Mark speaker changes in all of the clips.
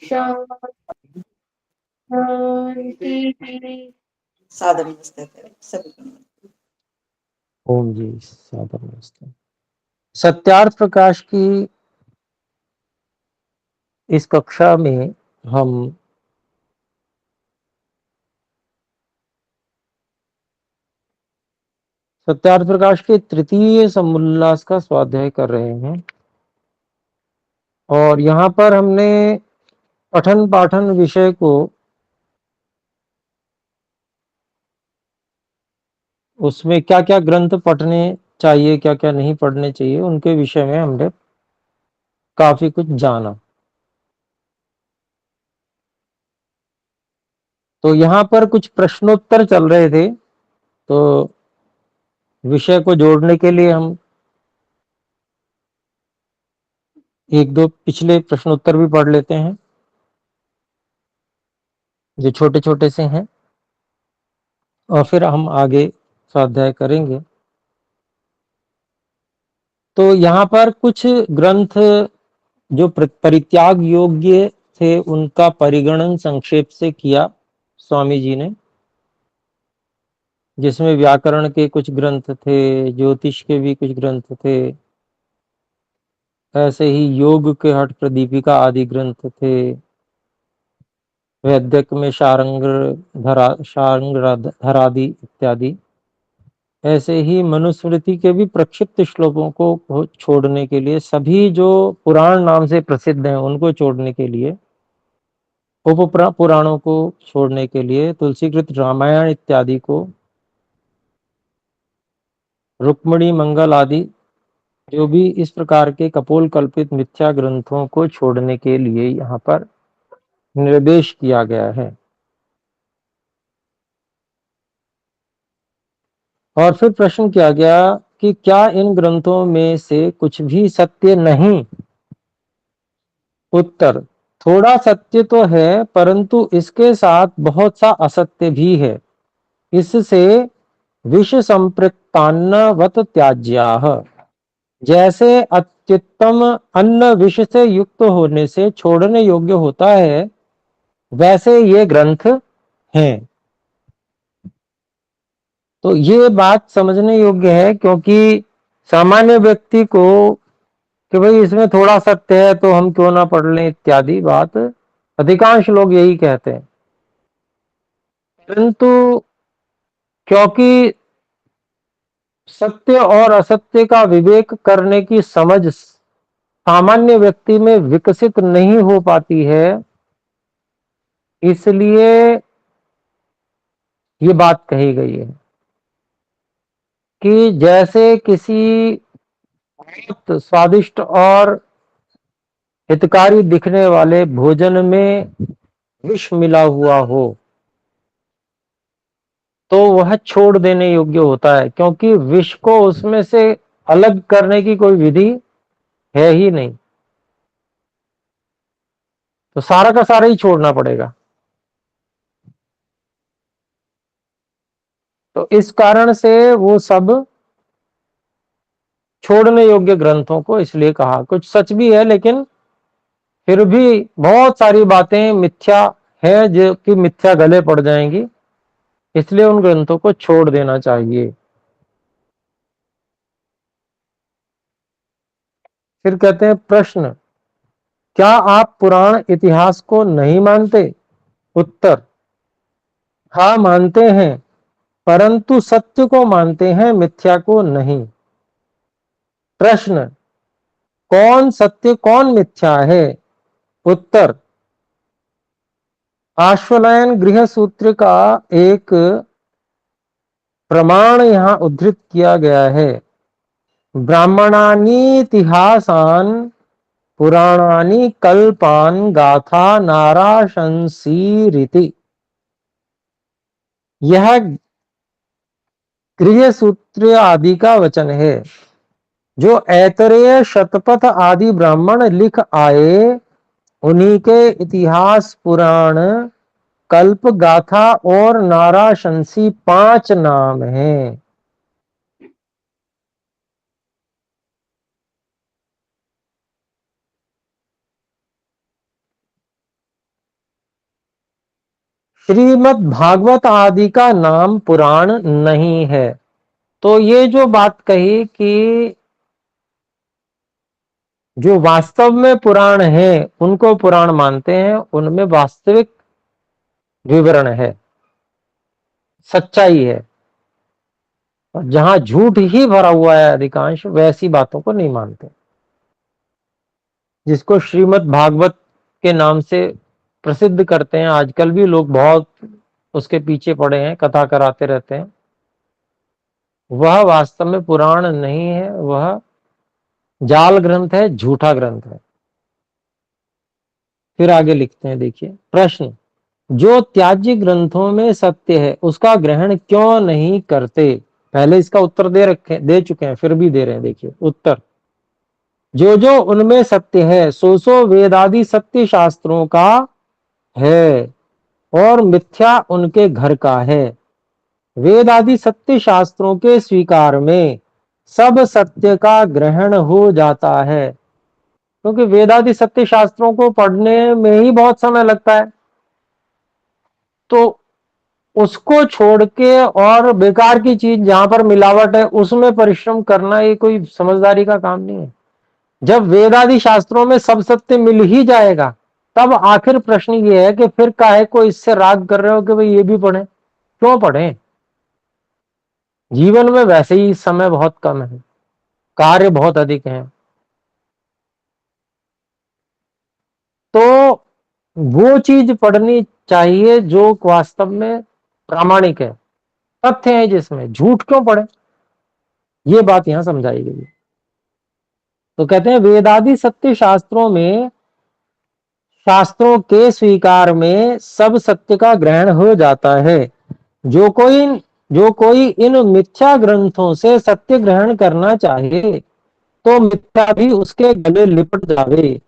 Speaker 1: शांति शांति। सादर नमस्ते सभी को।
Speaker 2: ओम जी सादर नमस्ते। सत्यार्थ प्रकाश की इस कक्षा में हम सत्यार्थ प्रकाश के तृतीय समुल्लास का स्वाध्याय कर रहे हैं और यहाँ पर हमने पठन पाठन विषय को उसमें क्या क्या ग्रंथ पढ़ने चाहिए, क्या क्या नहीं पढ़ने चाहिए, उनके विषय में हमने काफी कुछ जाना। तो यहाँ पर कुछ प्रश्नोत्तर चल रहे थे, तो विषय को जोड़ने के लिए हम एक दो पिछले प्रश्नोत्तर भी पढ़ लेते हैं जो छोटे छोटे से हैं और फिर हम आगे स्वाध्याय करेंगे। तो यहाँ पर कुछ ग्रंथ जो परित्याग योग्य थे उनका परिगणन संक्षेप से किया स्वामी जी ने, जिसमें व्याकरण के कुछ ग्रंथ थे, ज्योतिष के भी कुछ ग्रंथ थे, ऐसे ही योग के हठ प्रदीपिका आदि ग्रंथ थे, वैद्यक में शारंग धरादि इत्यादि। ऐसे ही मनुस्मृति के भी प्रक्षिप्त श्लोकों को छोड़ने के लिए, सभी जो पुराण नाम से प्रसिद्ध हैं उनको छोड़ने के लिए, उप पुराणों को छोड़ने के लिए, तुलसीकृत रामायण इत्यादि को, रुक्मिणी मंगल आदि जो भी इस प्रकार के कपोल कल्पित मिथ्या ग्रंथों को छोड़ने के लिए यहाँ पर निर्देश किया गया है। और फिर प्रश्न किया गया कि क्या इन ग्रंथों में से कुछ भी सत्य नहीं? उत्तर, थोड़ा सत्य तो है परंतु इसके साथ बहुत सा असत्य भी है। इससे विष संपृक्तान्नवत त्याज्याः, जैसे अत्युत्तम अन्न विष से युक्त होने से छोड़ने योग्य होता है, वैसे ये ग्रंथ हैं। तो ये बात समझने योग्य है, क्योंकि सामान्य व्यक्ति को कि भाई इसमें थोड़ा सत्य है तो हम क्यों ना पढ़ लें इत्यादि बात अधिकांश लोग यही कहते हैं। परंतु क्योंकि सत्य और असत्य का विवेक करने की समझ सामान्य व्यक्ति में विकसित नहीं हो पाती है, इसलिए ये बात कही गई है कि जैसे किसी बहुत स्वादिष्ट और हितकारी दिखने वाले भोजन में विष मिला हुआ हो तो वह छोड़ देने योग्य होता है, क्योंकि विष को उसमें से अलग करने की कोई विधि है ही नहीं, तो सारा का सारा ही छोड़ना पड़ेगा। तो इस कारण से वो सब छोड़ने योग्य ग्रंथों को इसलिए कहा। कुछ सच भी है लेकिन फिर भी बहुत सारी बातें मिथ्या है जो कि मिथ्या गले पड़ जाएंगी, इसलिए उन ग्रंथों को छोड़ देना चाहिए। फिर कहते हैं प्रश्न, क्या आप पुराण इतिहास को नहीं मानते? उत्तर, हाँ मानते हैं, परंतु सत्य को मानते हैं, मिथ्या को नहीं। प्रश्न, कौन सत्य कौन मिथ्या है? उत्तर, आश्वलायन गृह सूत्र का एक प्रमाण यहां उद्धृत किया गया है। ब्राह्मणानीतिहासान पुराणानि कल्पान गाथा नाराशंसीरिति, यह गृह सूत्र आदि का वचन है। जो ऐतरेय शतपथ आदि ब्राह्मण लिख आए उन्हीं के इतिहास पुराण कल्प गाथा और नाराशंसी 5 नाम हैं। श्रीमद् भागवत आदि का नाम पुराण नहीं है। तो ये जो बात कही कि जो वास्तव में पुराण है उनको पुराण मानते हैं, उनमें वास्तविक विवरण है, सच्चाई है। और जहां झूठ ही भरा हुआ है अधिकांश, वैसी बातों को नहीं मानते। जिसको श्रीमद् भागवत के नाम से प्रसिद्ध करते हैं, आजकल भी लोग बहुत उसके पीछे पड़े हैं, कथा कराते रहते हैं, वह वास्तव में पुराण नहीं है, वह जाल ग्रंथ है, झूठा ग्रंथ है। फिर आगे लिखते हैं, देखिए प्रश्न, जो त्याज्य ग्रंथों में सत्य है उसका ग्रहण क्यों नहीं करते? पहले इसका उत्तर दे चुके हैं, फिर भी दे रहे हैं। देखिए उत्तर, जो जो उनमें सत्य है सो सो वेदादि सत्य शास्त्रों का है और मिथ्या उनके घर का है। वेद आदि सत्य शास्त्रों के स्वीकार में सब सत्य का ग्रहण हो जाता है, क्योंकि वेद आदि सत्य शास्त्रों को पढ़ने में ही बहुत समय लगता है। तो उसको छोड़ के और बेकार की चीज जहां पर मिलावट है उसमें परिश्रम करना ये कोई समझदारी का काम नहीं है। जब वेद आदि शास्त्रों में सब सत्य मिल ही जाएगा, तब आखिर प्रश्न ये है कि फिर काहे को इससे राग कर रहे हो कि भाई ये भी पढ़ें? क्यों पढ़ें? जीवन में वैसे ही समय बहुत कम है, कार्य बहुत अधिक है। तो वो चीज पढ़नी चाहिए जो वास्तव में प्रामाणिक है, तथ्य है, जिसमें झूठ क्यों पढ़े, ये बात यहां समझाई गई है। तो कहते हैं वेदादि सत्य शास्त्रों में, शास्त्रों के स्वीकार में सब सत्य का ग्रहण हो जाता है। जो कोई जो कोई इन मिथ्या ग्रंथों से सत्य ग्रहण करना चाहे तो मिथ्या भी उसके गले लिपट जावे।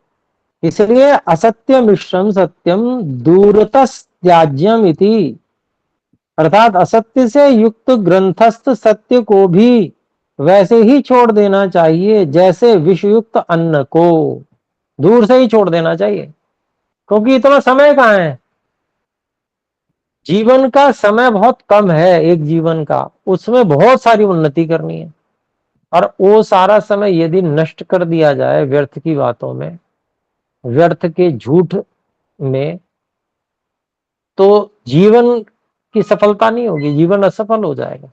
Speaker 2: इसलिए असत्य मिश्रम सत्यम दूरतस त्याज्यम इति, अर्थात असत्य से युक्त ग्रंथस्थ सत्य को भी वैसे ही छोड़ देना चाहिए जैसे विषयुक्त अन्न को, दूर से ही छोड़ देना चाहिए। क्योंकि इतना समय कहाँ है, जीवन का समय बहुत कम है, एक जीवन का, उसमें बहुत सारी उन्नति करनी है। और वो सारा समय यदि नष्ट कर दिया जाए व्यर्थ की बातों में, व्यर्थ के झूठ में, तो जीवन की सफलता नहीं होगी, जीवन असफल हो जाएगा।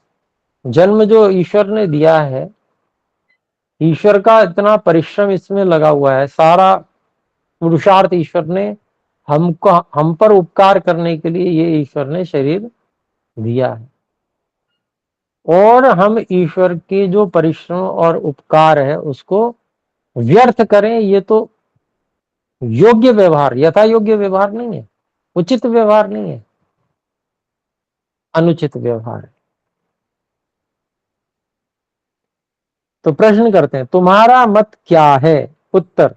Speaker 2: जन्म जो ईश्वर ने दिया है, ईश्वर का इतना परिश्रम इसमें लगा हुआ है, सारा पुरुषार्थ ईश्वर ने हमको, हम पर उपकार करने के लिए ये ईश्वर ने शरीर दिया है। और हम ईश्वर के जो परिश्रम और उपकार है उसको व्यर्थ करें, ये तो योग्य व्यवहार, यथा योग्य व्यवहार नहीं है, उचित व्यवहार नहीं है, अनुचित व्यवहार है। तो प्रश्न करते हैं, तुम्हारा मत क्या है? उत्तर,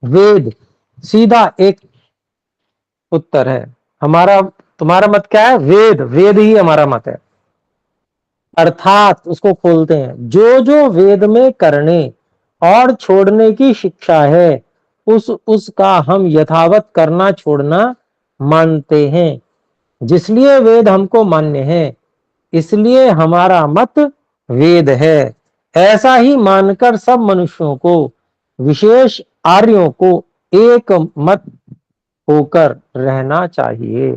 Speaker 2: वेद, सीधा एक उत्तर है हमारा। तुम्हारा मत क्या है? वेद, वेद ही हमारा मत है। अर्थात उसको खोलते हैं, जो जो वेद में करने और छोड़ने की शिक्षा है उसका हम यथावत करना छोड़ना मानते हैं। जिसलिए वेद हमको मान्य है, इसलिए हमारा मत वेद है। ऐसा ही मानकर सब मनुष्यों को, विशेष आर्यों को एक मत होकर रहना चाहिए।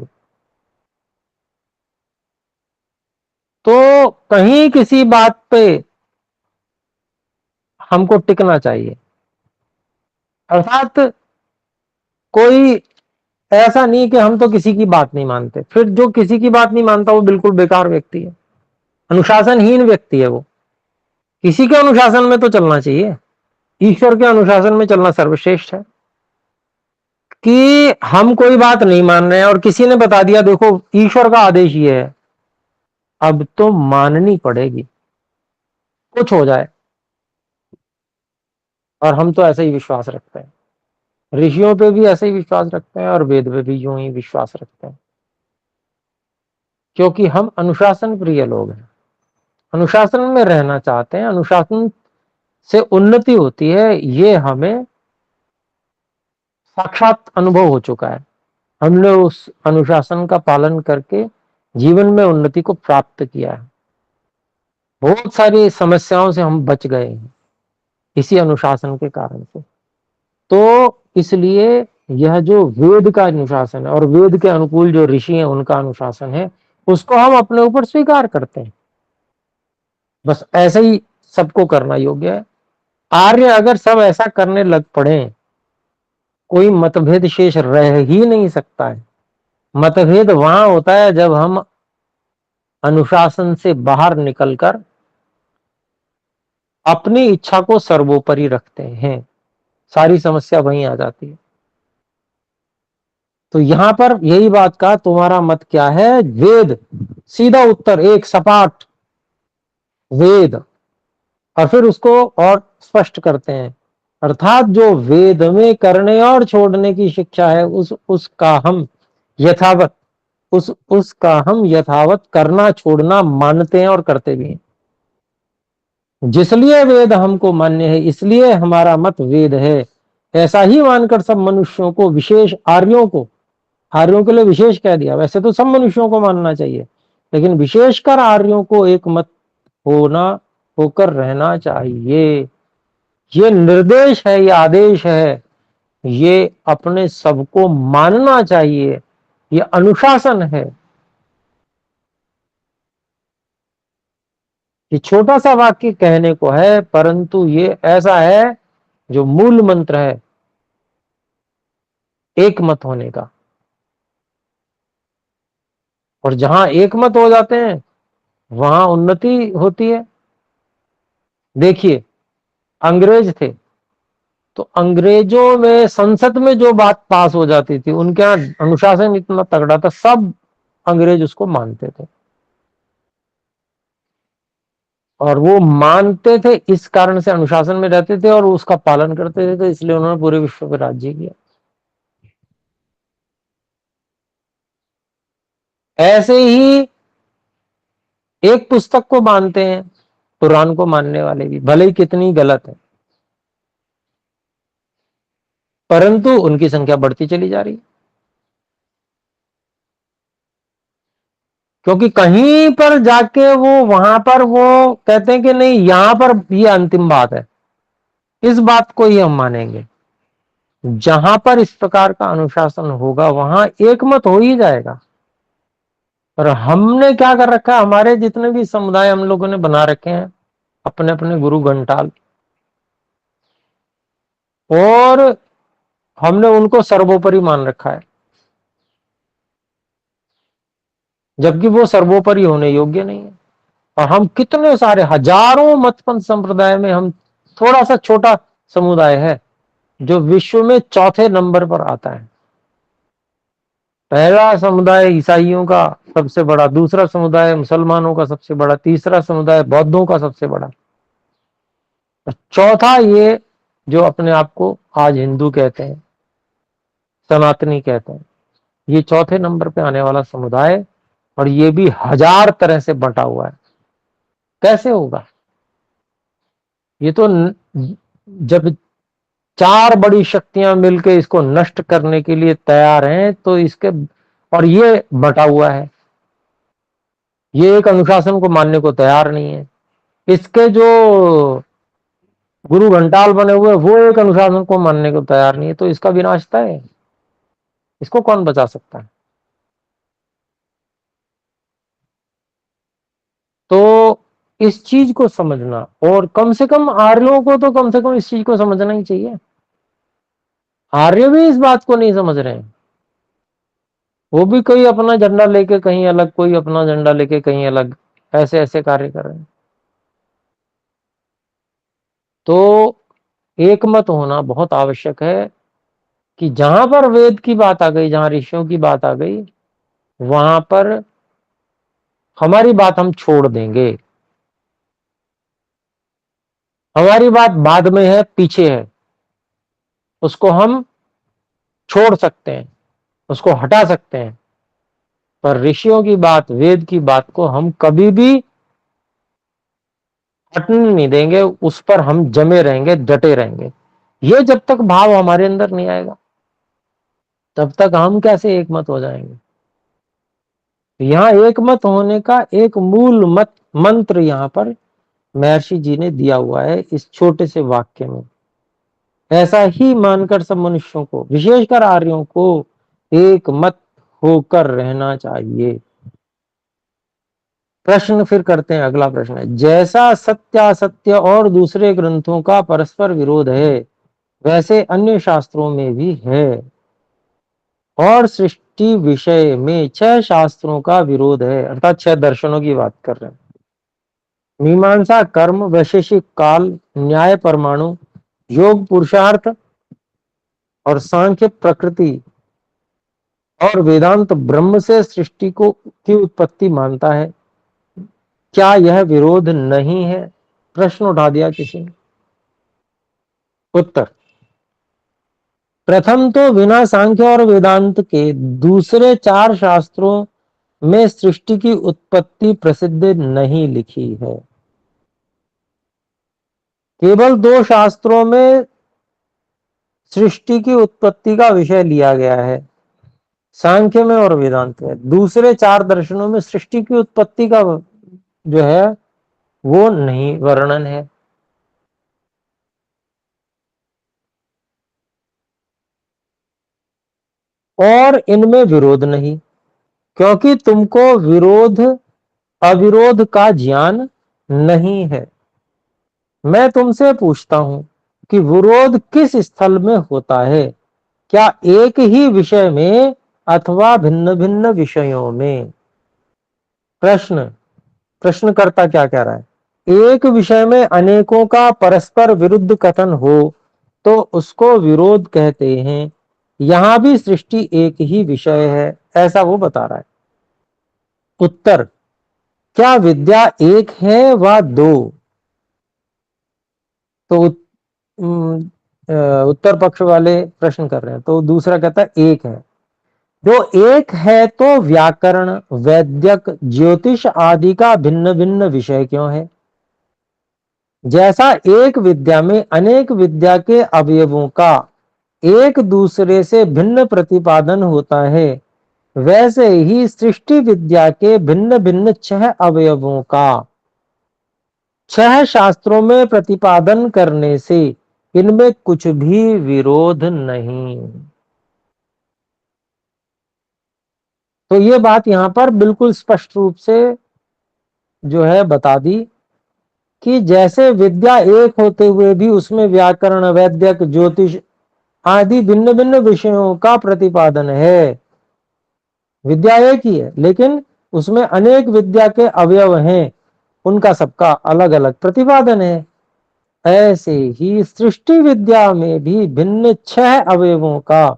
Speaker 2: तो कहीं किसी बात पे हमको टिकना चाहिए। अर्थात कोई ऐसा नहीं कि हम तो किसी की बात नहीं मानते, फिर जो किसी की बात नहीं मानता वो बिल्कुल बेकार व्यक्ति है, अनुशासनहीन व्यक्ति है वो। किसी के अनुशासन में तो चलना चाहिए, ईश्वर के अनुशासन में चलना सर्वश्रेष्ठ है। कि हम कोई बात नहीं मान रहे हैं और किसी ने बता दिया देखो ईश्वर का आदेश ये है, अब तो माननी पड़ेगी, कुछ हो जाए। और हम तो ऐसे ही विश्वास रखते हैं, ऋषियों पे भी ऐसे ही विश्वास रखते हैं और वेद पे भी यूं ही विश्वास रखते हैं, क्योंकि हम अनुशासन प्रिय लोग हैं, अनुशासन में रहना चाहते हैं, अनुशासन से उन्नति होती है, ये हमें साक्षात अनुभव हो चुका है। हमने उस अनुशासन का पालन करके जीवन में उन्नति को प्राप्त किया है। बहुत सारी समस्याओं से हम बच गए हैं इसी अनुशासन के कारण से। तो इसलिए यह जो वेद का अनुशासन है और वेद के अनुकूल जो ऋषि हैं उनका अनुशासन है, उसको हम अपने ऊपर स्वीकार करते हैं। बस ऐसे ही सबको करना योग्य है। आर्य अगर सब ऐसा करने लग पड़े, कोई मतभेद शेष रह ही नहीं सकता है। मतभेद वहां होता है जब हम अनुशासन से बाहर निकलकर अपनी इच्छा को सर्वोपरि रखते हैं, सारी समस्या वहीं आ जाती है। तो यहां पर यही बात का तुम्हारा मत क्या है? वेद, सीधा उत्तर, एक सपाट वेद। और फिर उसको और स्पष्ट करते हैं, अर्थात जो वेद में करने और छोड़ने की शिक्षा है उसका हम यथावत उसका हम यथावत करना छोड़ना मानते हैं और करते भी हैं। जिसलिए वेद हमको मान्य है, इसलिए हमारा मत वेद है। ऐसा ही मानकर सब मनुष्यों को, विशेष आर्यों के लिए विशेष कह दिया। वैसे तो सब मनुष्यों को मानना चाहिए, लेकिन विशेषकर आर्यों को एक मत होना होकर रहना चाहिए। ये निर्देश है, ये आदेश है, ये अपने सबको मानना चाहिए, ये अनुशासन है। ये छोटा सा वाक्य कहने को है, परंतु ये ऐसा है जो मूल मंत्र है एक मत होने का। और जहां एक मत हो जाते हैं वहां उन्नति होती है। देखिए, अंग्रेज थे, तो अंग्रेजों में संसद में जो बात पास हो जाती थी, उनके यहाँ अनुशासन इतना तगड़ा था, सब अंग्रेज उसको मानते थे। और वो मानते थे, इस कारण से अनुशासन में रहते थे और उसका पालन करते थे, तो इसलिए उन्होंने पूरे विश्व पर राज्य किया। ऐसे ही एक पुस्तक को मानते हैं, कुरान को मानने वाले भी, भले ही कितनी गलत है, परंतु उनकी संख्या बढ़ती चली जा रही है। क्योंकि कहीं पर जाके वो वहां पर वो कहते हैं कि नहीं, यहां पर ये अंतिम बात है, इस बात को ही हम मानेंगे। जहां पर इस प्रकार का अनुशासन होगा वहां एकमत हो ही जाएगा। और हमने क्या कर रखा है, हमारे जितने भी समुदाय हम लोगों ने बना रखे हैं, अपने अपने गुरु घंटाल, और हमने उनको सर्वोपरि मान रखा है, जबकि वो सर्वोपरि होने योग्य नहीं है। और हम कितने सारे हजारों मतपंथ संप्रदाय में हम थोड़ा सा छोटा समुदाय है जो विश्व में चौथे नंबर पर आता है। पहला समुदाय ईसाइयों का सबसे बड़ा, दूसरा समुदाय मुसलमानों का सबसे बड़ा, तीसरा समुदाय बौद्धों का सबसे बड़ा, चौथा ये जो अपने आप को आज हिंदू कहते हैं, सनातनी कहते हैं, ये चौथे नंबर पे आने वाला समुदाय। और ये भी हजार तरह से बंटा हुआ है। कैसे होगा ये? तो जब चार बड़ी शक्तियां मिलकर इसको नष्ट करने के लिए तैयार हैं, तो इसके, और ये बटा हुआ है, ये एक अनुशासन को मानने को तैयार नहीं है। इसके जो गुरु घंटाल बने हुए वो एक अनुशासन को मानने को तैयार नहीं है, तो इसका विनाश तय है। इसको कौन बचा सकता है? तो इस चीज को समझना, और कम से कम आर्यों को तो कम से कम इस चीज को समझना ही चाहिए। आर्य भी इस बात को नहीं समझ रहे हैं। वो भी कोई अपना झंडा लेके कहीं अलग, कोई अपना झंडा लेके कहीं अलग, ऐसे ऐसे कार्य कर रहे हैं। तो एकमत होना बहुत आवश्यक है कि जहां पर वेद की बात आ गई, जहां ऋषियों की बात आ गई, वहां पर हमारी बात हम छोड़ देंगे। हमारी बात बाद में है, पीछे है, उसको हम छोड़ सकते हैं, उसको हटा सकते हैं। पर ऋषियों की बात, वेद की बात को हम कभी भी हटने नहीं देंगे, उस पर हम जमे रहेंगे, डटे रहेंगे। ये जब तक भाव हमारे अंदर नहीं आएगा, तब तक हम कैसे एक मत हो जाएंगे? यहाँ एक मत होने का एक मूल मत मंत्र यहाँ पर महर्षि जी ने दिया हुआ है इस छोटे से वाक्य में। ऐसा ही मानकर सब मनुष्यों को, विशेषकर आर्यों को, एक मत होकर रहना चाहिए। प्रश्न फिर करते हैं, अगला प्रश्न है, जैसा सत्यासत्य और दूसरे ग्रंथों का परस्पर विरोध है वैसे अन्य शास्त्रों में भी है, और सृष्टि विषय में 6 शास्त्रों का विरोध है, अर्थात 6 दर्शनों की बात कर रहे हैं। मीमांसा कर्म, वैशेषिक काल, न्याय परमाणु, योग पुरुषार्थ और सांख्य प्रकृति, और वेदांत ब्रह्म से सृष्टि को की उत्पत्ति मानता है। क्या यह विरोध नहीं है? प्रश्न उठा दिया किसी ने। उत्तर, प्रथम तो बिना सांख्य और वेदांत के दूसरे 4 शास्त्रों में सृष्टि की उत्पत्ति प्रसिद्ध नहीं लिखी है। केवल 2 शास्त्रों में सृष्टि की उत्पत्ति का विषय लिया गया है, सांख्य में और वेदांत में। दूसरे 4 दर्शनों में सृष्टि की उत्पत्ति का जो है वो नहीं वर्णन है। और इनमें विरोध नहीं, क्योंकि तुमको विरोध अविरोध का ज्ञान नहीं है। मैं तुमसे पूछता हूं कि विरोध किस स्थल में होता है? क्या एक ही विषय में अथवा भिन्न भिन्न विषयों में? प्रश्न, प्रश्नकर्ता क्या कह रहा है? एक विषय में अनेकों का परस्पर विरुद्ध कथन हो तो उसको विरोध कहते हैं। यहां भी सृष्टि एक ही विषय है, ऐसा वो बता रहा है। उत्तर, क्या विद्या एक है व 2? तो उत्तर पक्ष वाले प्रश्न कर रहे हैं, तो दूसरा कहता है एक है। जो एक है तो व्याकरण, वैद्यक, ज्योतिष आदि का भिन्न भिन्न विषय क्यों है? जैसा एक विद्या में अनेक विद्या के अवयवों का एक दूसरे से भिन्न प्रतिपादन होता है, वैसे ही सृष्टि विद्या के भिन्न भिन्न 6 अवयवों का 6 शास्त्रों में प्रतिपादन करने से इनमें कुछ भी विरोध नहीं। तो ये बात यहां पर बिल्कुल स्पष्ट रूप से जो है बता दी कि जैसे विद्या एक होते हुए भी उसमें व्याकरण, वैद्यक, ज्योतिष आदि भिन्न भिन्न विषयों का प्रतिपादन है। विद्या एक ही है लेकिन उसमें अनेक विद्या के अवयव हैं, उनका सबका अलग अलग प्रतिपादन है। ऐसे ही सृष्टि विद्या में भी भिन्न 6 अवयवों का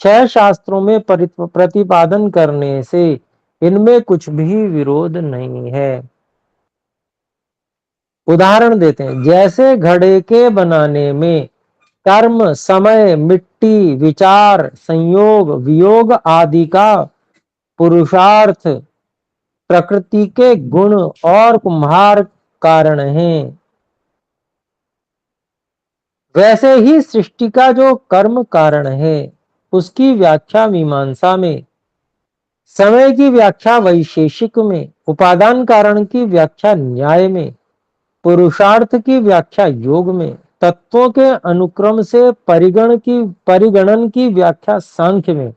Speaker 2: 6 शास्त्रों में प्रतिपादन करने से इनमें कुछ भी विरोध नहीं है। उदाहरण देते हैं, जैसे घड़े के बनाने में कर्म, समय, मिट्टी, विचार, संयोग, वियोग आदि का पुरुषार्थ, प्रकृति के गुण और कुम्हार कारण हैं, वैसे ही सृष्टि का जो कर्म कारण है उसकी व्याख्या मीमांसा में, समय की व्याख्या वैशेषिक में, उपादान कारण की व्याख्या न्याय में, पुरुषार्थ की व्याख्या योग में, तत्वों के अनुक्रम से परिगणन की व्याख्या सांख्य में,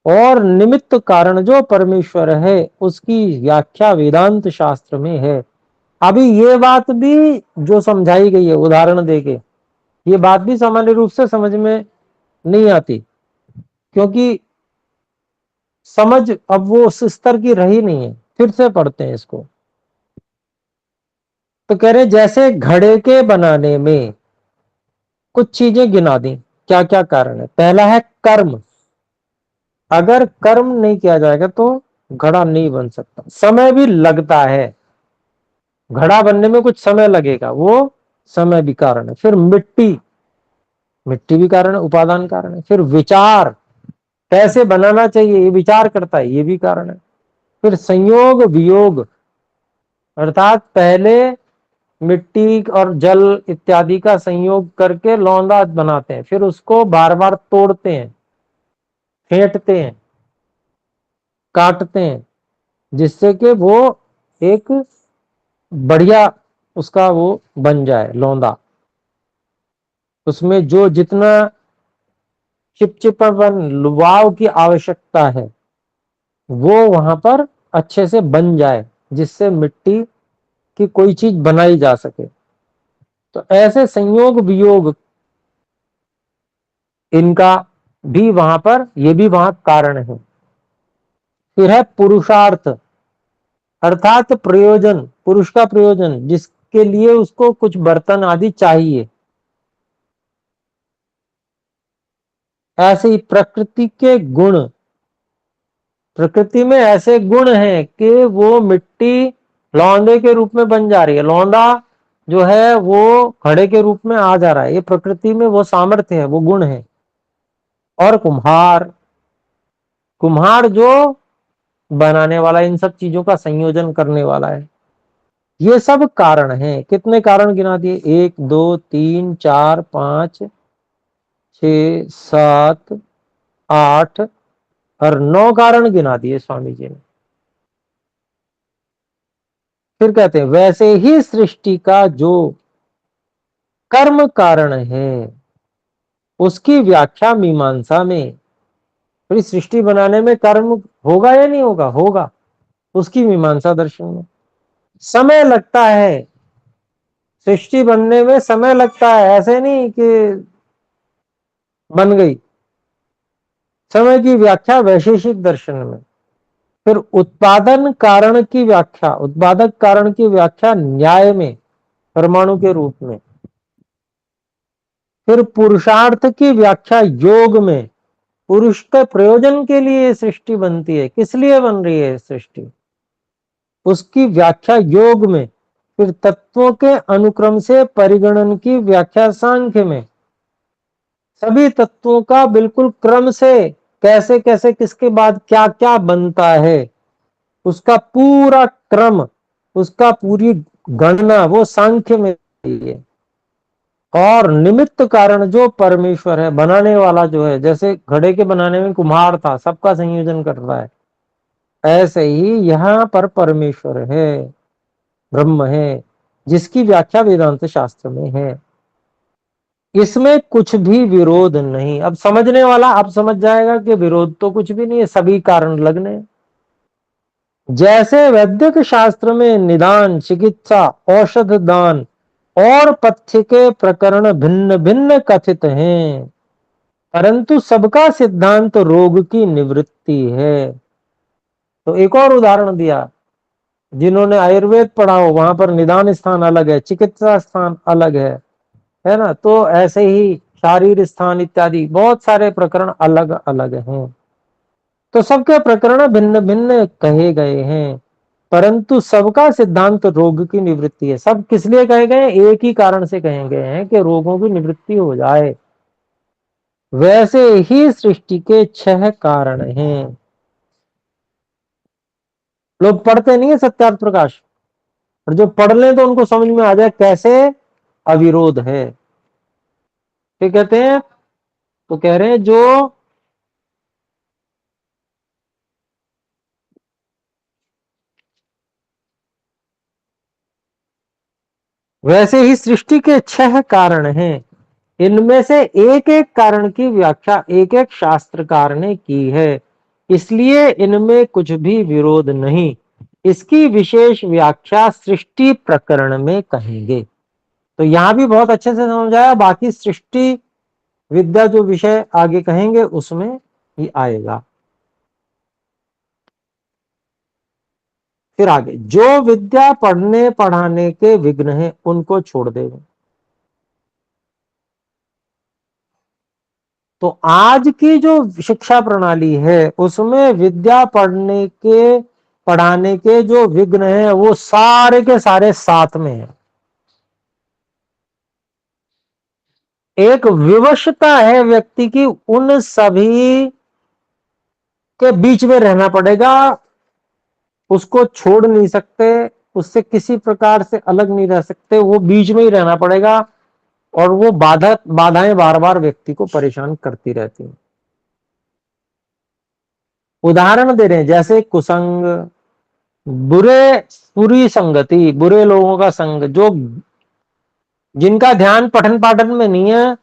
Speaker 2: और निमित्त कारण जो परमेश्वर है उसकी व्याख्या वेदांत शास्त्र में है। अभी ये बात भी जो समझाई गई है उदाहरण देके, ये बात भी सामान्य रूप से समझ में नहीं आती, क्योंकि समझ अब वो उस स्तर की रही नहीं है। फिर से पढ़ते हैं इसको। तो कह रहे जैसे घड़े के बनाने में कुछ चीजें गिना दी, क्या क्या कारण है। पहला है कर्म, अगर कर्म नहीं किया जाएगा तो घड़ा नहीं बन सकता। समय भी लगता है, घड़ा बनने में कुछ समय लगेगा, वो समय भी कारण है। फिर मिट्टी, मिट्टी भी कारण है, उपादान कारण है। फिर विचार, कैसे बनाना चाहिए ये विचार करता है, ये भी कारण है। फिर संयोग वियोग, अर्थात पहले मिट्टी और जल इत्यादि का संयोग करके लौंदा बनाते हैं, फिर उसको बार बार तोड़ते हैं, फेंटते हैं, काटते हैं, जिससे कि वो एक बढ़िया उसका वो बन जाए लौंदा। उसमें जो जितना चिपचिपापन लुभाव की आवश्यकता है वो वहां पर अच्छे से बन जाए, जिससे मिट्टी की कोई चीज बनाई जा सके। तो ऐसे संयोग वियोग इनका भी वहां पर, ये भी वहां कारण है। फिर है पुरुषार्थ, अर्थात प्रयोजन, पुरुष का प्रयोजन, जिसके लिए उसको कुछ बर्तन आदि चाहिए। ऐसे ही प्रकृति के गुण, प्रकृति में ऐसे गुण हैं कि वो मिट्टी लौंदे के रूप में बन जा रही है, लौंदा जो है वो घड़े के रूप में आ जा रहा है, ये प्रकृति में वो सामर्थ्य है, वो गुण है। और कुम्हार, कुम्हार जो बनाने वाला, इन सब चीजों का संयोजन करने वाला है। ये सब कारण हैं। कितने कारण गिना दिए? 1 2 3 4 5 6 7 8 और 9 कारण गिना दिए स्वामी जी ने। फिर कहते हैं वैसे ही सृष्टि का जो कर्म कारण है उसकी व्याख्या मीमांसा में, फिर सृष्टि बनाने में कर्म होगा या नहीं होगा? होगा। उसकी मीमांसा दर्शन में समय लगता है, सृष्टि बनने में समय लगता है, ऐसे नहीं कि बन गई। समय की व्याख्या वैशेषिक दर्शन में। फिर उत्पादन कारण की व्याख्या, उत्पादक कारण की व्याख्या न्याय में, परमाणु के रूप में। फिर पुरुषार्थ की व्याख्या योग में, पुरुष के प्रयोजन के लिए सृष्टि बनती है, किस लिए बन रही है सृष्टि, उसकी व्याख्या योग में। फिर तत्वों के अनुक्रम से परिगणन की व्याख्या सांख्य में, सभी तत्वों का बिल्कुल क्रम से कैसे कैसे किसके बाद क्या क्या बनता है, उसका पूरा क्रम, उसका पूरी गणना वो सांख्य में है। और निमित्त कारण जो परमेश्वर है, बनाने वाला जो है, जैसे घड़े के बनाने में कुम्हार था, सबका संयोजन कर रहा है, ऐसे ही यहां पर परमेश्वर है, ब्रह्म है, जिसकी व्याख्या वेदांत शास्त्र में है। इसमें कुछ भी विरोध नहीं। अब समझने वाला अब समझ जाएगा कि विरोध तो कुछ भी नहीं है, सभी कारण लगने। जैसे वैद्यक शास्त्र में निदान, चिकित्सा, औषध दान और पथ्य के प्रकरण भिन्न भिन्न कथित हैं, परंतु सबका सिद्धांत रोग की निवृत्ति है। तो एक और उदाहरण दिया, जिन्होंने आयुर्वेद पढ़ा हो वहां पर निदान स्थान अलग है, चिकित्सा स्थान अलग है ना। तो ऐसे ही शारीर स्थान इत्यादि बहुत सारे प्रकरण अलग अलग हैं। तो सबके प्रकरण भिन्न भिन्न कहे गए हैं, परंतु सबका सिद्धांत रोग की निवृत्ति है। सब किस लिए कहे गए? एक ही कारण से कहे गए हैं कि रोगों की निवृत्ति हो जाए। वैसे ही सृष्टि के 6 कारण हैं। लोग पढ़ते नहीं है सत्यार्थ प्रकाश, और जो पढ़ लें तो उनको समझ में आ जाए कैसे अविरोध है। क्या कहते हैं? तो कह रहे हैं जो वैसे ही सृष्टि के 6 कारण हैं, इनमें से एक एक कारण की व्याख्या एक एक शास्त्रकार ने की है, इसलिए इनमें कुछ भी विरोध नहीं। इसकी विशेष व्याख्या सृष्टि प्रकरण में कहेंगे। तो यहां भी बहुत अच्छे से समझाया, बाकी सृष्टि विद्या जो विषय आगे कहेंगे उसमें ही आएगा। फिर आगे, जो विद्या पढ़ने पढ़ाने के विघ्न है उनको छोड़ देगा। तो आज की जो शिक्षा प्रणाली है उसमें विद्या पढ़ाने के जो विघ्न है वो सारे के सारे साथ में है। एक विवशता है व्यक्ति की, उन सभी के बीच में रहना पड़ेगा, उसको छोड़ नहीं सकते, उससे किसी प्रकार से अलग नहीं रह सकते, वो बीच में ही रहना पड़ेगा। और वो बाधाएं बार बार व्यक्ति को परेशान करती रहती हैं। उदाहरण दे रहे हैं, जैसे कुसंग, बुरी संगति, बुरे लोगों का संग, जो जिनका ध्यान पठन पाठन में नहीं है,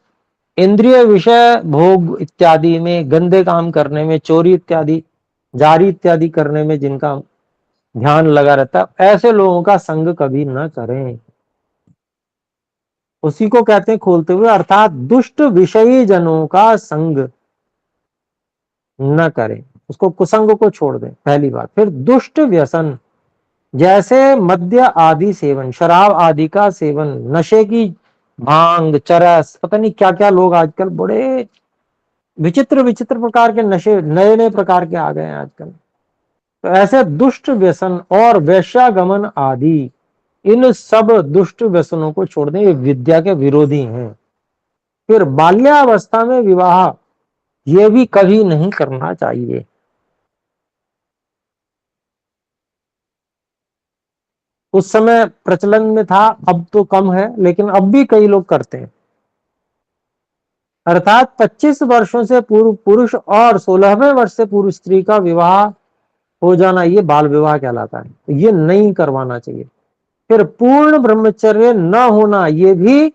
Speaker 2: इंद्रिय विषय भोग इत्यादि में, गंदे काम करने में, चोरी इत्यादि, जारी इत्यादि करने में जिनका ध्यान लगा रहता है, ऐसे लोगों का संग कभी न करें। उसी को कहते हैं खोलते हुए, अर्थात दुष्ट विषयी जनों का संग न करें, उसको कुसंग को छोड़ दें, पहली बात। फिर दुष्ट व्यसन, जैसे मद्य आदि सेवन, शराब आदि का सेवन, नशे की, भांग, चरस, पता नहीं क्या क्या लोग आजकल बड़े विचित्र विचित्र प्रकार के नशे नए नए प्रकार के आ गए हैं आजकल। तो ऐसे दुष्ट व्यसन और वैश्यागमन आदि, इन सब दुष्ट व्यसनों को छोड़ दें, ये विद्या के विरोधी हैं। फिर बाल्यावस्था में विवाह, ये भी कभी नहीं करना चाहिए। उस समय प्रचलन में था, अब तो कम है, लेकिन अब भी कई लोग करते हैं। अर्थात 25 वर्षों से पूर्व पुरुष और 16वें वर्ष से पूर्व स्त्री का विवाह हो जाना, ये बाल विवाह कहलाता है, तो ये नहीं करवाना चाहिए। फिर पूर्ण ब्रह्मचर्य न होना, ये भी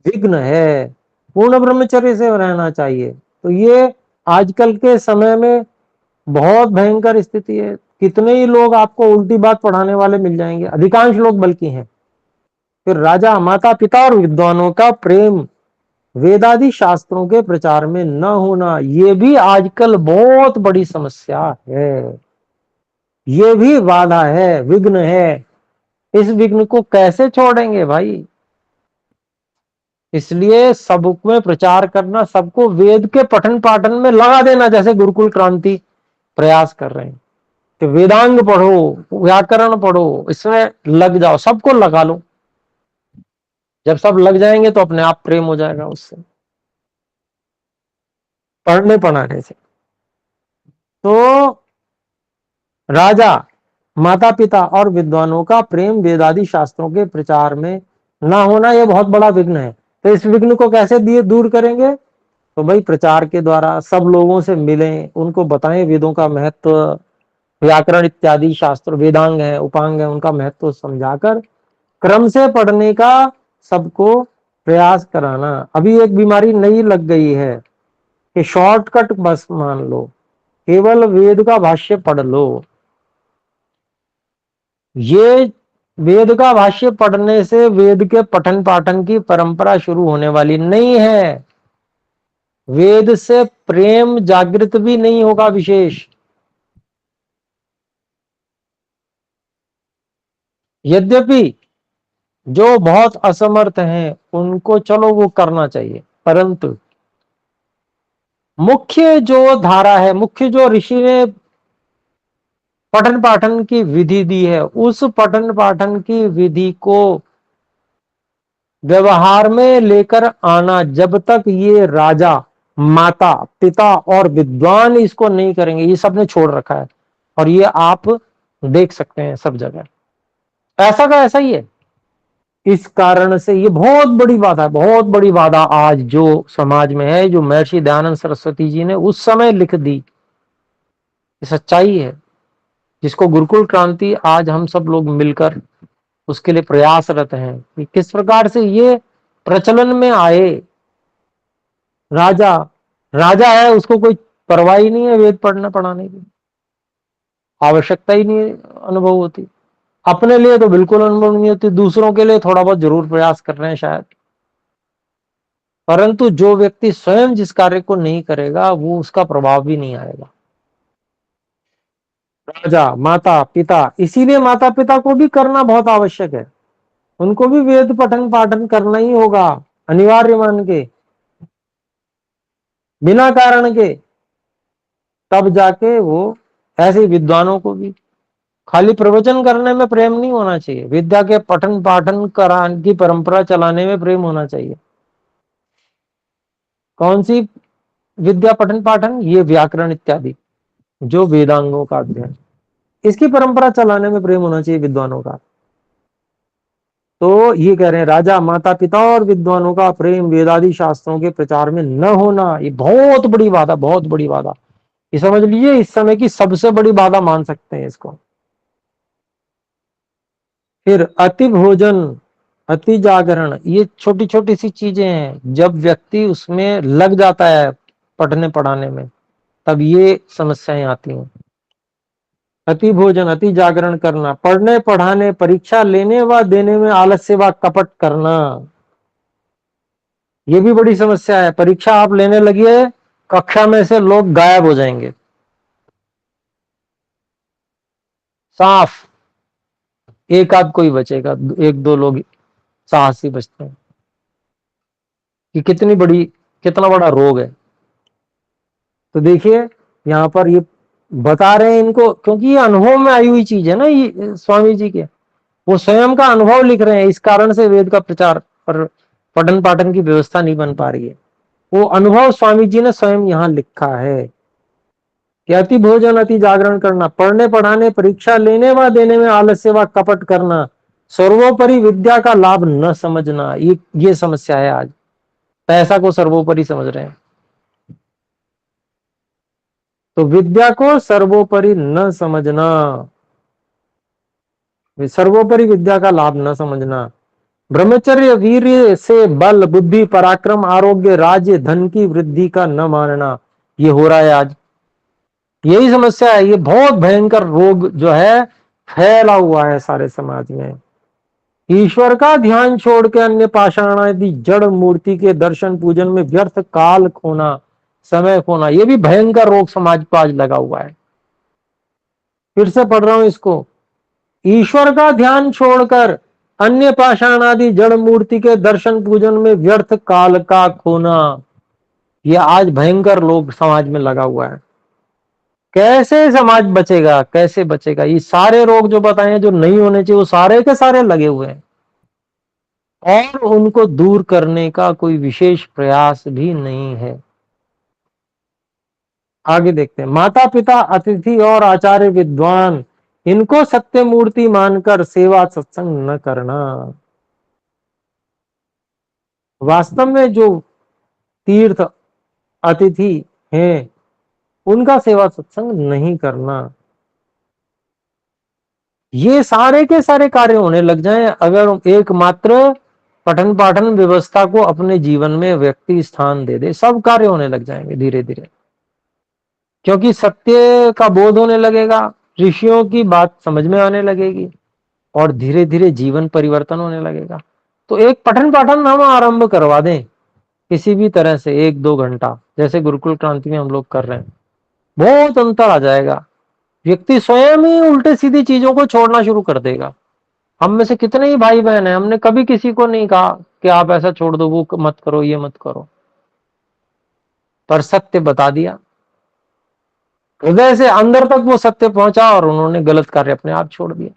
Speaker 2: विघ्न है, पूर्ण ब्रह्मचर्य से रहना चाहिए। तो ये आजकल के समय में बहुत भयंकर स्थिति है। कितने ही लोग आपको उल्टी बात पढ़ाने वाले मिल जाएंगे, अधिकांश लोग बल्कि हैं। फिर राजा, माता पिता और विद्वानों का प्रेम वेदादि शास्त्रों के प्रचार में न होना, ये भी आजकल बहुत बड़ी समस्या है, ये भी बाधा है, विघ्न है। इस विघ्न को कैसे छोड़ेंगे भाई? इसलिए सबको प्रचार करना, सबको वेद के पठन पाठन में लगा देना, जैसे गुरुकुल क्रांति प्रयास कर रहे हैं कि वेदांग पढ़ो, व्याकरण पढ़ो, इसमें लग जाओ, सबको लगा लो। जब सब लग जाएंगे तो अपने आप प्रेम हो जाएगा उससे, पढ़ने पढ़ाने से। तो राजा, माता पिता और विद्वानों का प्रेम वेदादि शास्त्रों के प्रचार में ना होना, यह बहुत बड़ा विघ्न है। तो इस विघ्न को कैसे दिए दूर करेंगे? तो भाई प्रचार के द्वारा सब लोगों से मिलें, उनको बताएं वेदों का महत्व, व्याकरण इत्यादि शास्त्र, वेदांग है, उपांग है, उनका महत्व समझाकर क्रम से पढ़ने का सबको प्रयास कराना। अभी एक बीमारी नई लग गई है कि शॉर्टकट बस मान लो, केवल वेद का भाष्य पढ़ लो। ये वेद का भाष्य पढ़ने से वेद के पठन पाठन की परंपरा शुरू होने वाली नहीं है, वेद से प्रेम जागृत भी नहीं होगा विशेष। यद्यपि जो बहुत असमर्थ हैं उनको चलो वो करना चाहिए, परंतु मुख्य जो धारा है, मुख्य जो ऋषि ने पठन पाठन की विधि दी है, उस पठन पाठन की विधि को व्यवहार में लेकर आना, जब तक ये राजा, माता पिता और विद्वान इसको नहीं करेंगे, ये सबने छोड़ रखा है। और ये आप देख सकते हैं सब जगह, ऐसा का ऐसा ही है। इस कारण से ये बहुत बड़ी बाधा है, बहुत बड़ी बाधा आज जो समाज में है, जो महर्षि दयानंद सरस्वती जी ने उस समय लिख दी, ये सच्चाई है, जिसको गुरुकुल क्रांति आज हम सब लोग मिलकर उसके लिए प्रयासरत हैं कि किस प्रकार से ये प्रचलन में आए। राजा राजा है, उसको कोई परवाह ही नहीं है वेद पढ़ना पढ़ाने की, आवश्यकता ही नहीं अनुभव होती। अपने लिए तो बिल्कुल अनुभव नहीं होती, दूसरों के लिए थोड़ा बहुत जरूर प्रयास कर रहे हैं शायद, परंतु जो व्यक्ति स्वयं जिस कार्य को नहीं करेगा वो उसका प्रभाव भी नहीं आएगा। राजा, माता पिता, इसीलिए माता पिता को भी करना बहुत आवश्यक है, उनको भी वेद पठन पाठन करना ही होगा, अनिवार्य मान के, बिना कारण के, तब जाके वो, ऐसे विद्वानों को भी खाली प्रवचन करने में प्रेम नहीं होना चाहिए, विद्या के पठन पाठन कराने की परंपरा चलाने में प्रेम होना चाहिए। कौन सी विद्या पठन पाठन? ये व्याकरण इत्यादि जो वेदांगों का अध्ययन, इसकी परंपरा चलाने में प्रेम होना चाहिए विद्वानों का। तो ये कह रहे हैं, राजा, माता पिता और विद्वानों का प्रेम वेदादि शास्त्रों के प्रचार में न होना, ये बहुत बड़ी बात है, बहुत बड़ी बात है। ये समझ लीजिए इस समय की सबसे बड़ी बाधा मान सकते हैं इसको। फिर अति भोजन, अति जागरण, ये छोटी छोटी सी चीजें हैं, जब व्यक्ति उसमें लग जाता है पढ़ने पढ़ाने में, तब ये समस्याएं आती हैं। अति भोजन, अति जागरण करना, पढ़ने पढ़ाने, परीक्षा लेने व देने में आलस्य व कपट करना, ये भी बड़ी समस्या है। परीक्षा आप लेने लगिए, कक्षा में से लोग गायब हो जाएंगे, साफ एक आध कोई बचेगा, एक दो लोग साहसी बचते हैं। कि कितना बड़ा रोग है। तो देखिए यहाँ पर ये बता रहे हैं इनको, क्योंकि ये अनुभव में आई हुई चीज है ना, ये स्वामी जी के वो स्वयं का अनुभव लिख रहे हैं। इस कारण से वेद का प्रचार और पठन पाठन की व्यवस्था नहीं बन पा रही है। वो अनुभव स्वामी जी ने स्वयं यहाँ लिखा है कि अति भोजन, अति जागरण करना, पढ़ने पढ़ाने, परीक्षा लेने व देने में आलस्य व कपट करना, सर्वोपरि विद्या का लाभ न समझना, ये समस्या है आज। पैसा को सर्वोपरि समझ रहे हैं। तो विद्या को सर्वोपरि न समझना, सर्वोपरि विद्या का लाभ न समझना, ब्रह्मचर्य वीर्य से बल, बुद्धि, पराक्रम, आरोग्य, राज्य, धन की वृद्धि का न मानना, ये हो रहा है आज। यही समस्या है। ये बहुत भयंकर रोग जो है फैला हुआ है सारे समाज में। ईश्वर का ध्यान छोड़ के अन्य पाषाण आदि जड़ मूर्ति के दर्शन पूजन में व्यर्थ काल खोना, समय खोना, ये भी भयंकर रोग समाज को आज लगा हुआ है। फिर से पढ़ रहा हूं इसको। ईश्वर का ध्यान छोड़कर अन्य पाषाण आदि जड़ मूर्ति के दर्शन पूजन में व्यर्थ काल का खोना, यह आज भयंकर रोग समाज में लगा हुआ है। कैसे समाज बचेगा, कैसे बचेगा? ये सारे रोग जो बताए हैं जो नहीं होने चाहिए, वो सारे के सारे लगे हुए हैं और उनको दूर करने का कोई विशेष प्रयास भी नहीं है। आगे देखते हैं। माता पिता, अतिथि और आचार्य विद्वान, इनको सत्य मूर्ति मानकर सेवा सत्संग न करना। वास्तव में जो तीर्थ अतिथि हैं उनका सेवा सत्संग नहीं करना। ये सारे के सारे कार्य होने लग जाएं अगर एकमात्र पठन पाठन व्यवस्था को अपने जीवन में व्यक्ति स्थान दे दे, सब कार्य होने लग जाएंगे धीरे धीरे। क्योंकि सत्य का बोध होने लगेगा, ऋषियों की बात समझ में आने लगेगी और धीरे धीरे जीवन परिवर्तन होने लगेगा। तो एक पठन पाठन हम आरंभ करवा दें किसी भी तरह से, 1-2 घंटा, जैसे गुरुकुल क्रांति में हम लोग कर रहे हैं, बहुत अंतर आ जाएगा। व्यक्ति स्वयं ही उल्टे सीधी चीजों को छोड़ना शुरू कर देगा। हम में से कितने ही भाई बहन हैं, हमने कभी किसी को नहीं कहा कि आप ऐसा छोड़ दो, वो मत करो, ये मत करो, पर सत्य बता दिया। हृदय से अंदर तक वो सत्य पहुंचा और उन्होंने गलत कार्य अपने आप छोड़ दिया।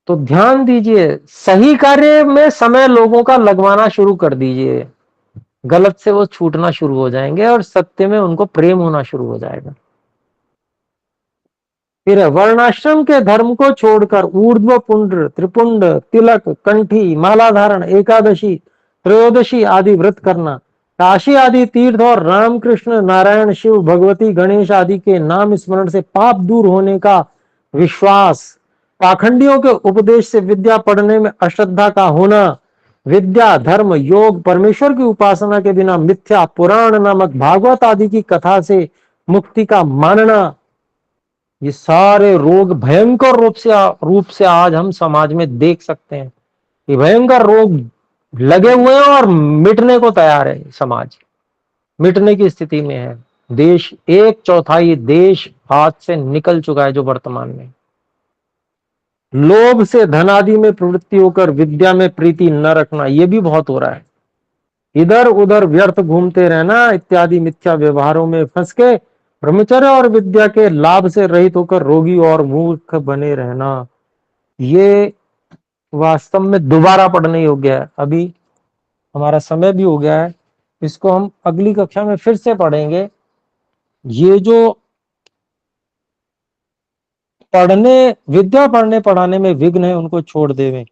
Speaker 2: तो ध्यान दीजिए, सही कार्य में समय लोगों का लगवाना शुरू कर दीजिए, गलत से वो छूटना शुरू हो जाएंगे और सत्य में उनको प्रेम होना शुरू हो जाएगा। फिर वर्णाश्रम के धर्म को छोड़कर ऊर्ध्व पुंड्र, त्रिपुंड, तिलक, कंठी, माला धारण, एकादशी, त्रयोदशी आदि व्रत करना, काशी आदि तीर्थ और रामकृष्ण, नारायण, शिव, भगवती, गणेश आदि के नाम स्मरण से पाप दूर होने का विश्वास, पाखंडियों के उपदेश से विद्या पढ़ने में अश्रद्धा का होना, विद्या, धर्म, योग, परमेश्वर की उपासना के बिना मिथ्या पुराण नामक भागवत आदि की कथा से मुक्ति का मानना, ये सारे रोग भयंकर रूप से आज हम समाज में देख सकते हैं। ये भयंकर रोग लगे हुए हैं और मिटने को तैयार है। समाज मिटने की स्थिति में है। देश, 1/4 देश हाथ से निकल चुका है जो वर्तमान में। लोभ से धन आदि में प्रवृत्ति होकर विद्या में प्रीति न रखना, यह भी बहुत हो रहा है। इधर उधर व्यर्थ घूमते रहना इत्यादि मिथ्या व्यवहारों में फंस के ब्रह्मचर्य और विद्या के लाभ से रहित होकर रोगी और मूर्ख बने रहना, ये वास्तव में दोबारा पढ़ने योग्य है। अभी हमारा समय भी हो गया है, इसको हम अगली कक्षा में फिर से पढ़ेंगे। ये जो विद्या पढ़ने पढ़ाने में विघ्न है उनको छोड़ देवे,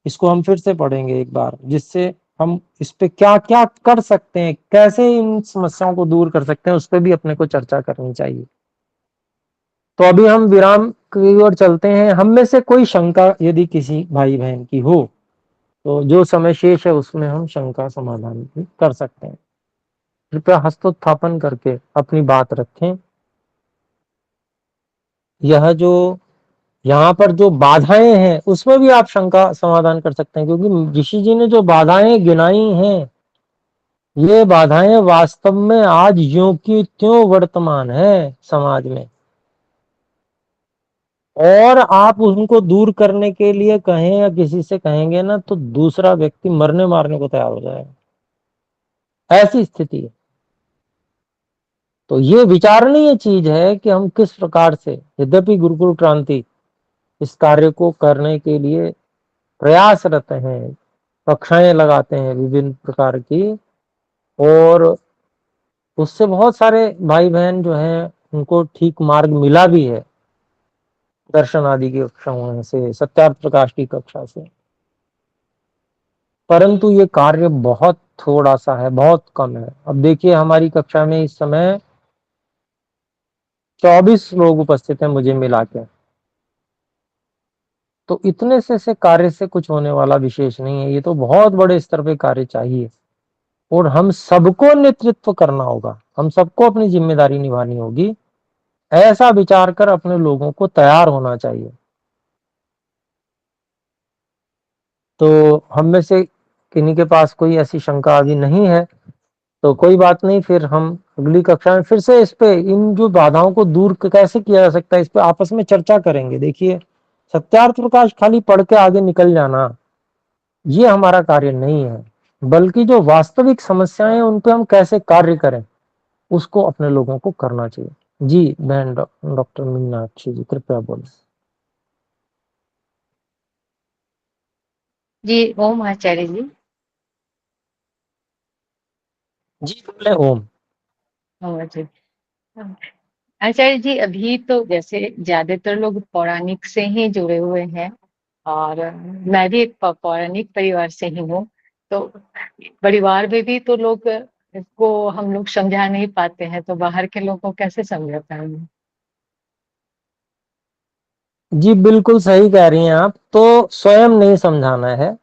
Speaker 2: इसको हम फिर से पढ़ेंगे एक बार, जिससे हम इस पे क्या क्या कर सकते हैं, कैसे इन समस्याओं को दूर कर सकते हैं, उस पर भी अपने को चर्चा करनी चाहिए। तो अभी हम विराम की ओर चलते हैं। हम में से कोई शंका यदि किसी भाई बहन की हो तो जो समय शेष है उसमें हम शंका समाधान भी कर सकते हैं। कृपया हस्तोत्थापन करके अपनी बात रखें। यह जो यहाँ पर जो बाधाएं हैं उसमें भी आप शंका समाधान कर सकते हैं, क्योंकि ऋषि जी ने जो बाधाएं गिनाई हैं ये बाधाएं वास्तव में आज ज्यों की त्यों वर्तमान है समाज में। और आप उनको दूर करने के लिए कहें या किसी से कहेंगे ना तो दूसरा व्यक्ति मरने मारने को तैयार हो जाएगा, ऐसी स्थिति है। तो ये विचारणीय चीज है कि हम किस प्रकार से, यद्यपि गुरुकुल क्रांति इस कार्य को करने के लिए प्रयासरत हैं, कक्षाएं लगाते हैं विभिन्न प्रकार की, और उससे बहुत सारे भाई बहन जो हैं उनको ठीक मार्ग मिला भी है, दर्शन आदि की कक्षाओं से, सत्यार्थ प्रकाश की कक्षा से। परंतु ये कार्य बहुत थोड़ा सा है, बहुत कम है। अब देखिए हमारी कक्षा में इस समय 24 लोग उपस्थित हैं मुझे मिला के, तो इतने से कार्य से कुछ होने वाला विशेष नहीं है। ये तो बहुत बड़े स्तर पे कार्य चाहिए और हम सबको नेतृत्व करना होगा, हम सबको अपनी जिम्मेदारी निभानी होगी। ऐसा विचार कर अपने लोगों को तैयार होना चाहिए। तो हम में से किन्हीं के पास कोई ऐसी शंका अभी नहीं है तो कोई बात नहीं, फिर हम अगली कक्षा में फिर से इस पे, इन जो बाधाओं को दूर कैसे किया जा सकता है इस पे आपस में चर्चा करेंगे। देखिए सत्यार्थ प्रकाश खाली पढ़ के आगे निकल जाना ये हमारा कार्य नहीं है, बल्कि जो वास्तविक समस्याएं हैं उन पे हम कैसे कार्य करें उसको अपने लोगों को करना चाहिए। जी बहन डॉक्टर मीनाक्षी जी कृपया बोलें।
Speaker 3: जी ओम आचार्य जी।
Speaker 2: जी बोले ओम।
Speaker 3: ओम आचार्य आचार्य जी, अभी तो जैसे ज्यादातर लोग पौराणिक से ही जुड़े हुए हैं और मैं भी एक पौराणिक परिवार से ही हूँ। तो परिवार में भी तो लोग को हम लोग समझा नहीं पाते हैं, तो बाहर के लोगों को कैसे समझा पाएंगे?
Speaker 2: जी बिल्कुल सही कह रही हैं आप। तो स्वयं नहीं समझाना है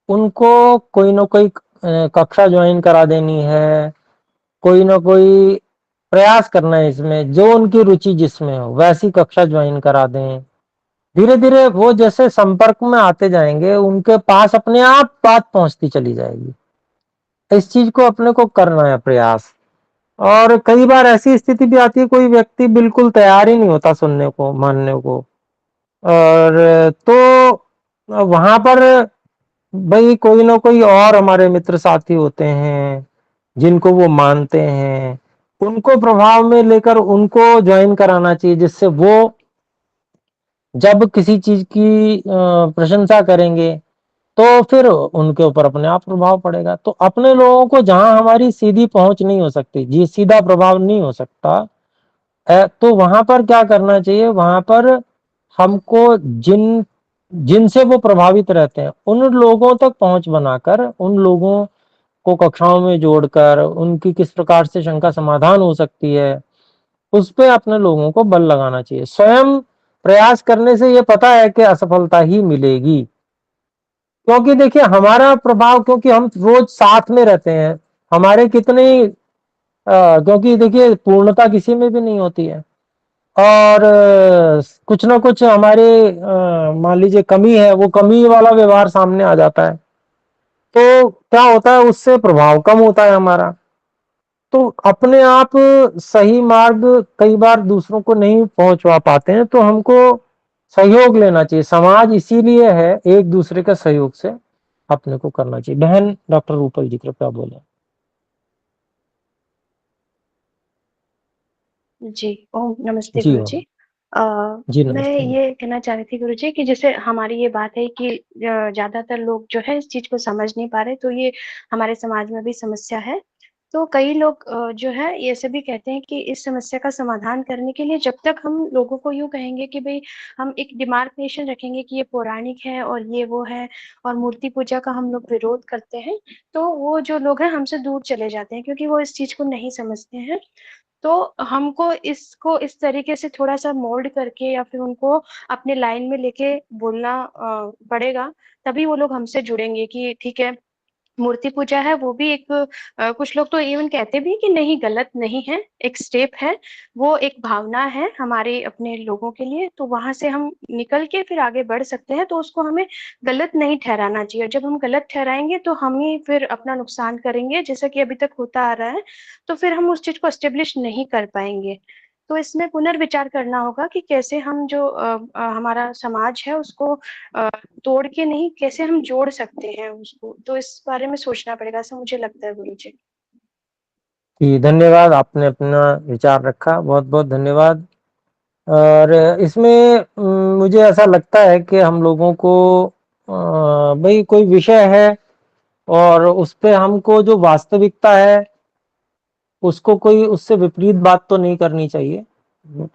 Speaker 2: उनको, कोई ना कोई कक्षा ज्वाइन करा देनी है, कोई ना कोई प्रयास करना है इसमें, जो उनकी रुचि जिसमें हो वैसी कक्षा ज्वाइन करा दें। धीरे धीरे वो जैसे संपर्क में आते जाएंगे उनके पास अपने आप बात पहुंचती चली जाएगी। इस चीज को अपने को करना है प्रयास। और कई बार ऐसी स्थिति भी आती है कोई व्यक्ति बिल्कुल तैयार ही नहीं होता सुनने को मानने को, और तो वहां पर भाई कोई ना कोई और हमारे मित्र साथी होते हैं जिनको वो मानते हैं, उनको प्रभाव में लेकर उनको ज्वाइन कराना चाहिए, जिससे वो जब किसी चीज की प्रशंसा करेंगे तो फिर उनके ऊपर अपने आप प्रभाव पड़ेगा। तो अपने लोगों को जहां हमारी सीधी पहुंच नहीं हो सकती, जी सीधा प्रभाव नहीं हो सकता, तो वहां पर क्या करना चाहिए, वहां पर हमको जिनसे वो प्रभावित रहते हैं उन लोगों तक पहुंच बनाकर, उन लोगों को कक्षाओं में जोड़कर उनकी किस प्रकार से शंका समाधान हो सकती है उस पे अपने लोगों को बल लगाना चाहिए। स्वयं प्रयास करने से ये पता है कि असफलता ही मिलेगी, क्योंकि देखिए हमारा प्रभाव, क्योंकि हम रोज साथ में रहते हैं, हमारे कितने क्योंकि देखिए पूर्णता किसी में भी नहीं होती है, और कुछ ना कुछ हमारे मान लीजिए कमी है, वो कमी वाला व्यवहार सामने आ जाता है, तो क्या होता है उससे प्रभाव कम होता है हमारा। तो अपने आप सही मार्ग कई बार दूसरों को नहीं पहुंचवा पाते हैं, तो हमको सहयोग लेना चाहिए। समाज इसीलिए है, एक दूसरे के सहयोग से अपने को करना चाहिए। बहन डॉक्टर रूपल जी कृपया बोले।
Speaker 4: जी, ओम नमस्ते
Speaker 2: जी
Speaker 4: गुरुजी।
Speaker 2: ओम।
Speaker 4: अ,
Speaker 2: जी
Speaker 4: मैं
Speaker 2: नमस्ते।
Speaker 4: ये कहना चाह रही थी गुरुजी कि जैसे हमारी ये बात है कि ज़्यादातर लोग जो है इस चीज़ को समझ नहीं पा रहे, तो ये हमारे समाज में भी समस्या है। तो कई लोग जो है ये ऐसे भी कहते हैं कि इस समस्या का समाधान करने के लिए जब तक हम लोगों को यूँ कहेंगे कि भई हम एक डिमार्केशन रखेंगे कि ये पौराणिक है और ये वो है और मूर्ति पूजा का हम लोग विरोध करते हैं, तो वो जो लोग हैं हमसे दूर चले जाते हैं क्योंकि वो इस चीज़ को नहीं समझते हैं। तो हमको इसको इस तरीके से थोड़ा-सा मोल्ड करके या फिर उनको अपने लाइन में लेके बोलना पड़ेगा, तभी वो लोग हमसे जुड़ेंगे कि ठीक है, मूर्ति पूजा है वो भी एक कुछ लोग तो इवन कहते भी हैं कि नहीं गलत नहीं है, एक स्टेप है, वो एक भावना है हमारे अपने लोगों के लिए, तो वहाँ से हम निकल के फिर आगे बढ़ सकते हैं, तो उसको हमें गलत नहीं ठहराना चाहिए और जब हम गलत ठहराएँगे तो हम ही फिर अपना नुकसान करेंगे, जैसा कि अभी तक होता आ रहा है, तो फिर हम उस चीज़ को एस्टेब्लिश नहीं कर पाएँगे। तो इसमें पुनर्विचार करना होगा कि कैसे हम जो हमारा समाज है उसको तोड़ के नहीं, कैसे हम जोड़ सकते हैं उसको, तो इस बारे में सोचना पड़ेगा, ऐसा मुझे लगता है गुरुजी।
Speaker 2: जी, धन्यवाद, आपने अपना विचार रखा, बहुत-बहुत धन्यवाद। और इसमें मुझे ऐसा लगता है कि हम लोगों को भई कोई विषय है और उस पे हमको जो वास्तविकता है, उसको कोई उससे विपरीत बात तो नहीं करनी चाहिए।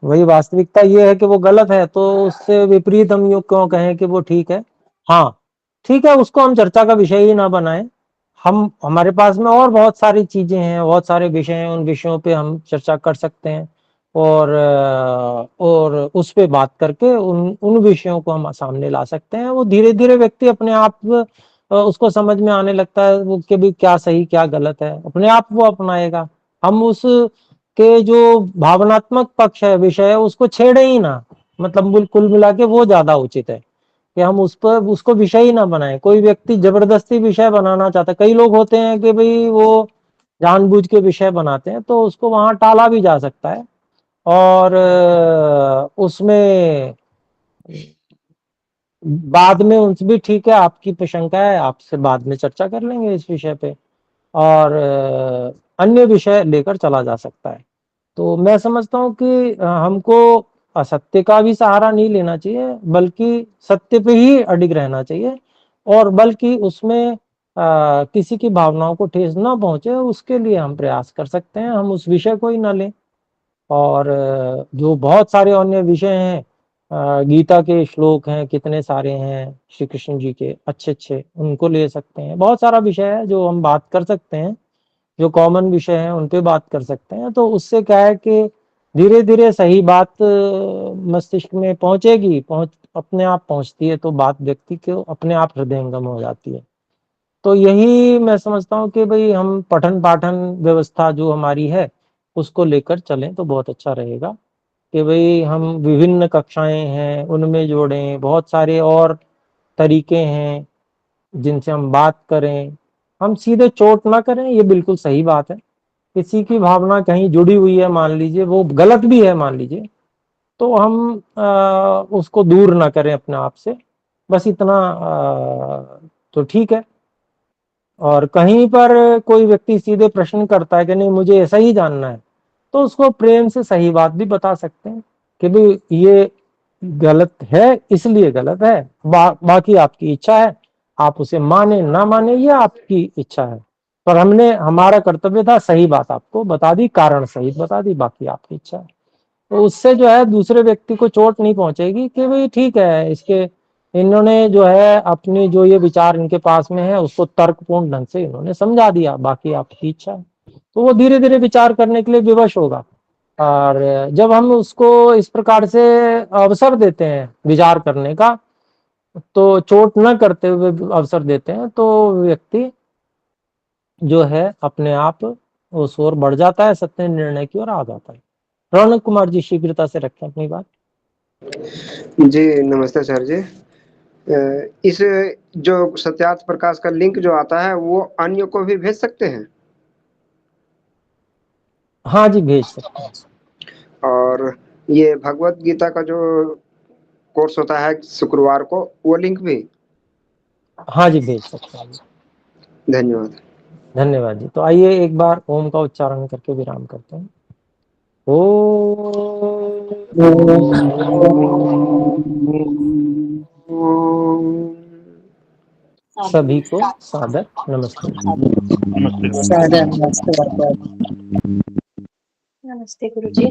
Speaker 2: वही वास्तविकता ये है कि वो गलत है, तो उससे विपरीत हम यूँ क्यों कहें कि वो ठीक है। हाँ, ठीक है, उसको हम चर्चा का विषय ही ना बनाएँ। हम हमारे पास में और बहुत सारी चीज़ें हैं, बहुत सारे विषय हैं, उन विषयों पे हम चर्चा कर सकते हैं और उस पे बात करके उन उन विषयों को हम सामने ला सकते हैं। वो धीरे-धीरे व्यक्ति अपने आप उसको समझ में आने लगता है वो कि भई क्या सही, क्या गलत है, अपने आप वो अपनाएगा। हम उस के जो भावनात्मक पक्ष है, विषय है, उसको छेड़े ही ना, मतलब कुल मिला के वो ज़्यादा उचित है कि हम उस पर उसको विषय ही ना बनाएँ। कोई व्यक्ति ज़बरदस्ती विषय बनाना चाहता है, कई लोग होते हैं कि भई वो जानबूझ के विषय बनाते हैं, तो उसको वहाँ टाला भी जा सकता है और उसमें बाद में उनसे भी ठीक है, आपकी शंका है, आपसे बाद में चर्चा कर लेंगे इस विषय पे और अन्य विषय लेकर चला जा सकता है। तो मैं समझता हूँ कि हमको असत्य का भी सहारा नहीं लेना चाहिए, बल्कि सत्य पे ही अडिग रहना चाहिए और बल्कि उसमें किसी की भावनाओं को ठेस ना पहुँचे, उसके लिए हम प्रयास कर सकते हैं, हम उस विषय को ही ना लें। और जो बहुत सारे अन्य विषय हैं, गीता के श्लोक हैं, कितने सारे हैं श्री कृष्ण जी के अच्छे-अच्छे, उनको ले सकते हैं। बहुत सारा विषय है जो हम बात कर सकते हैं, जो कॉमन विषय हैं उन पे बात कर सकते हैं। तो उससे क्या है कि धीरे-धीरे सही बात मस्तिष्क में पहुँचेगी, अपने आप पहुँचती है तो बात व्यक्ति को अपने आप हृदयंगम हो जाती है। तो यही मैं समझता हूँ कि भई हम पठन-पाठन व्यवस्था जो हमारी है, उसको लेकर चलें तो बहुत अच्छा रहेगा कि भई हम विभिन्न कक्षाएँ हैं, उनमें जोड़ें, बहुत सारे और तरीके हैं जिनसे हम बात करें। हम सीधे चोट ना करें, ये बिल्कुल सही बात है। किसी की भावना कहीं जुड़ी हुई है मान लीजिए, वो गलत भी है मान लीजिए, तो हम उसको दूर ना करें अपने आप से, बस इतना तो ठीक है। और कहीं पर कोई व्यक्ति सीधे प्रश्न करता है कि नहीं मुझे ऐसा ही जानना है, तो उसको प्रेम से सही बात भी बता सकते हैं कि भाई ये गलत है इसलिए गलत है, बाकी आपकी इच्छा है, आप उसे माने ना माने ये आपकी इच्छा है, पर हमने हमारा कर्तव्य था सही बात आपको बता दी, कारण सहित बता दी, बाकी आपकी इच्छा है। तो उससे जो है दूसरे व्यक्ति को चोट नहीं पहुंचेगी कि भाई ठीक है इसके इन्होंने जो है अपनी जो ये विचार इनके पास में है उसको तर्कपूर्ण ढंग से इन्होंने समझा दिया, बाकी आपकी इच्छा है। तो वो धीरे धीरे विचार करने के लिए विवश होगा और जब हम उसको इस प्रकार से अवसर देते हैं विचार करने का, तो चोट न करते हुए अवसर देते हैं, तो व्यक्ति जो है अपने आप उस ओर बढ़ जाता है, सत्य निर्णय की ओर आ जाता है। रौनक कुमार जी शीघ्रता से रखें अपनी बात।
Speaker 5: जी नमस्ते सर जी। इस जो सत्यार्थ प्रकाश का लिंक जो आता है वो अन्य को भी भेज सकते हैं?
Speaker 2: हाँ जी, भेज सकते हैं।
Speaker 5: और ये भगवत गीता का जो कोर्स होता है शुक्रवार को, वो लिंक भी?
Speaker 2: हाँ जी, भेज सकते हैं।
Speaker 5: धन्यवाद।
Speaker 2: धन्यवाद जी। तो आइए एक बार ओम का उच्चारण करके विराम करते हैं। ओम। सभी को सादर नमस्ते।
Speaker 6: नमस्ते।
Speaker 3: सादर नमस्ते।
Speaker 4: नमस्ते गुरुजी।